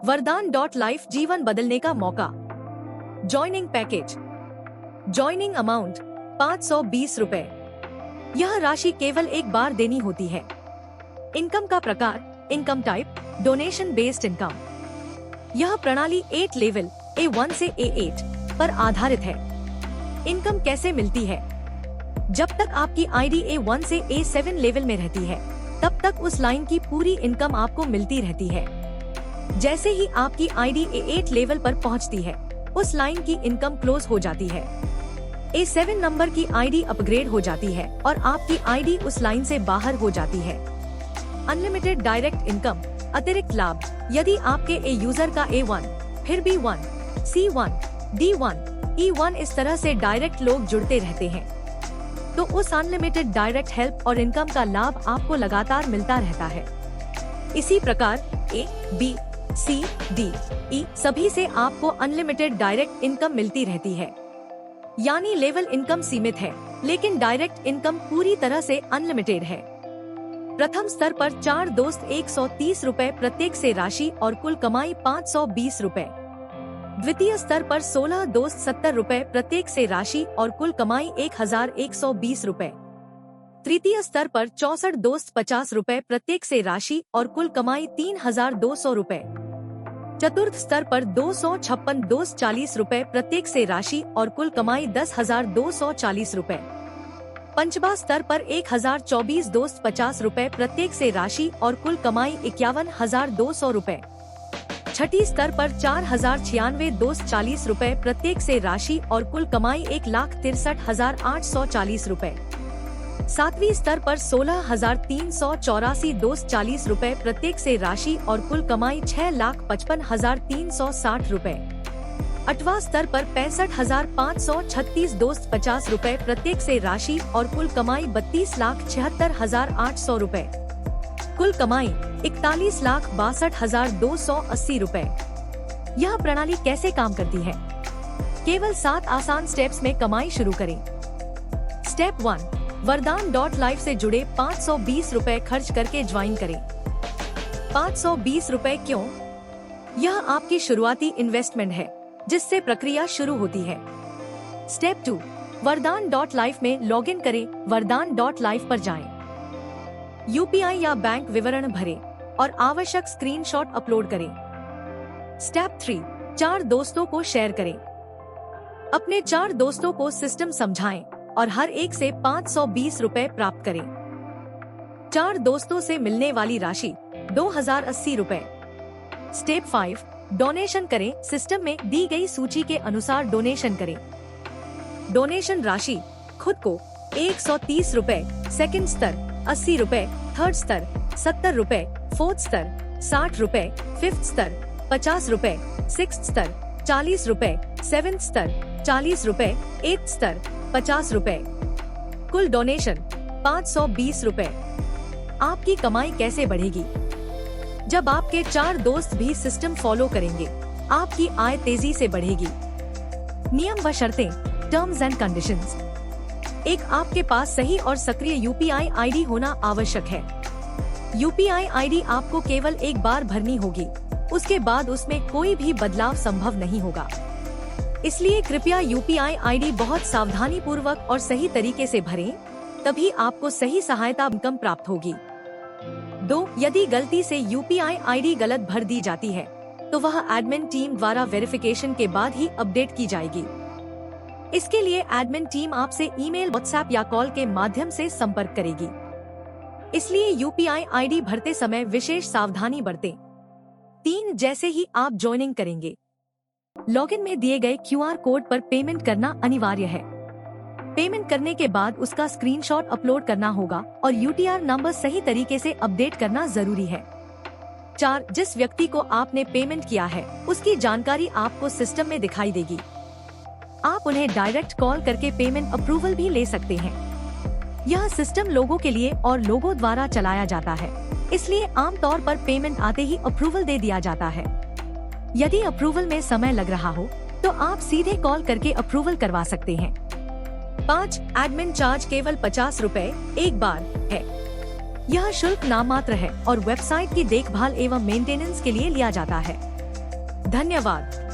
वरदान .लाइफ जीवन बदलने का मौका। Joining package. ज्वाइनिंग अमाउंट 520 रुपए। यह राशि केवल एक बार देनी होती है। इनकम का प्रकार, income type, donation based income. यह प्रणाली 8 लेवल A1 से A8 पर आधारित है। इनकम कैसे मिलती है? जब तक आपकी आईडी A1 से A7 लेवल में रहती है, तब तक उस लाइन की पूरी इनकम आपको मिलती रहती है। जैसे ही आपकी आईडी A8 लेवल पर पहुंचती है, उस लाइन की इनकम क्लोज हो जाती है। A7 नंबर की आईडी अपग्रेड हो जाती है और आपकी आईडी उस लाइन से बाहर हो जाती है। अनलिमिटेड डायरेक्ट इनकम, अतिरिक्त लाभ। यदि आपके A यूजर का A1, फिर B1, C1, D1, E1 इस तरह से डायरेक्ट लोग जुड़ते रहते हैं, तो उस अनलिमिटेड डायरेक्ट हेल्प और इनकम का लाभ आपको लगातार मिलता रहता है। इसी प्रकार A, B, C, D, E सभी से आपको अनलिमिटेड डायरेक्ट इनकम मिलती रहती है। यानी लेवल इनकम सीमित है, लेकिन डायरेक्ट इनकम पूरी तरह से अनलिमिटेड है। प्रथम स्तर पर 4 दोस्त 130 रुपए प्रत्येक से राशि और कुल कमाई 520 रुपए। द्वितीय स्तर पर 16 दोस्त 70 रुपए प्रत्येक से राशि और कुल कमाई 1120 रुपए। तृतीय स्तर पर 64 दोस्त 50 रुपए प्रत्येक से राशि और कुल कमाई 3200 रुपए। चतुर्थ स्तर पर 256 दोस्त 40 रुपए प्रत्येक से राशि और कुल कमाई 10,240 रुपए। पंचमा स्तर पर 1024 दोस्त 50 रुपए प्रत्येक से राशि और कुल कमाई 51,200 रुपए। छठी स्तर पर 4096 दोस्त 40 रुपए प्रत्येक से राशि और कुल कमाई 1,63,840 रुपए। सातवीं स्तर पर 16,384 दोस्त 40 रुपए प्रत्येक से राशि और कुल कमाई 6,55,360 रुपए। आठवां स्तर पर 65,536 दोस्त 50 रुपए प्रत्येक से राशि और कुल कमाई 32,76,800 रुपए। कुल कमाई 41,62,280 रुपए। यह प्रणाली कैसे काम करती है? केवल 7 आसान स्टेप्स में कमाई शुरू करें। स्टेप 1, वरदान .लाइफ से जुड़े 520 रुपए खर्च करके ज्वाइन करें। 520 रुपए क्यों? यह आपकी शुरुआती इन्वेस्टमेंट है, जिससे प्रक्रिया शुरू होती है। स्टेप 2, वरदान .लाइफ में लॉगिन करें। वरदान .लाइफ पर जाएं। UPI या बैंक विवरण भरें और आवश्यक स्क्रीनशॉट अपलोड करें। स्टेप 3, 4 दोस्तों को शेयर करें। अपने 4 दोस्तों को सिस्टम समझाएं और हर एक से 520 रुपए प्राप्त करें। 4 दोस्तों से मिलने वाली राशि 2080 रुपए। स्टेप 5, डोनेशन करें। सिस्टम में दी गई सूची के अनुसार डोनेशन करें। डोनेशन राशि खुद को 130 रुपए, सेकंड स्तर 80 रुपए, थर्ड स्तर 70 रुपए, फोर्थ स्तर 60 रुपए, फिफ्थ स्तर 50 रुपए, सिक्स्थ स्तर 40 रुपए, सेवेंथ स्तर 40 रुपए, एट्थ स्तर 50 रुपए। कुल डोनेशन 520 रुपए। आपकी कमाई कैसे बढ़ेगी? जब आपके 4 दोस्त भी सिस्टम फॉलो करेंगे, आपकी आय तेजी से बढ़ेगी। नियम व शर्तें, टर्म्स एंड कंडीशंस। एक, आपके पास सही और सक्रिय UPI आईडी होना आवश्यक है। UPI आईडी आपको केवल एक बार भरनी होगी, उसके बाद उसमें कोई भी बदलाव संभव नहीं होगा। इसलिए कृपया UPI आईडी बहुत सावधानी पूर्वक और सही तरीके से भरें, तभी आपको सही सहायता इनकम प्राप्त होगी। 2, यदि गलती से UPI आईडी गलत भर दी जाती है, तो वह एडमिन टीम द्वारा वेरिफिकेशन के बाद ही अपडेट की जाएगी। इसके लिए एडमिन टीम आपसे ईमेल, व्हाट्सएप या कॉल के माध्यम से संपर्क करेगी। इसलिए UPI आईडी भरते समय विशेष सावधानी बरतें। 3, जैसे ही आप ज्वाइनिंग करेंगे, लॉगिन में दिए गए QR कोड पर पेमेंट करना अनिवार्य है। पेमेंट करने के बाद उसका स्क्रीनशॉट अपलोड करना होगा और UTR नंबर सही तरीके से अपडेट करना जरूरी है। 4, जिस व्यक्ति को आपने पेमेंट किया है, उसकी जानकारी आपको सिस्टम में दिखाई देगी। आप उन्हें डायरेक्ट कॉल करके पेमेंट अप्रूवल भी ले सकते हैं। यह सिस्टम लोगों के लिए और लोगों द्वारा चलाया जाता है, इसलिए आमतौर पर पेमेंट आते ही अप्रूवल दे दिया जाता है। यदि अप्रूवल में समय लग रहा हो, तो आप सीधे कॉल करके अप्रूवल करवा सकते हैं। 5, एडमिन चार्ज केवल 50 रुपए एक बार है। यह शुल्क नाममात्र है और वेबसाइट की देखभाल एवं मेंटेनेंस के लिए लिया जाता है। धन्यवाद।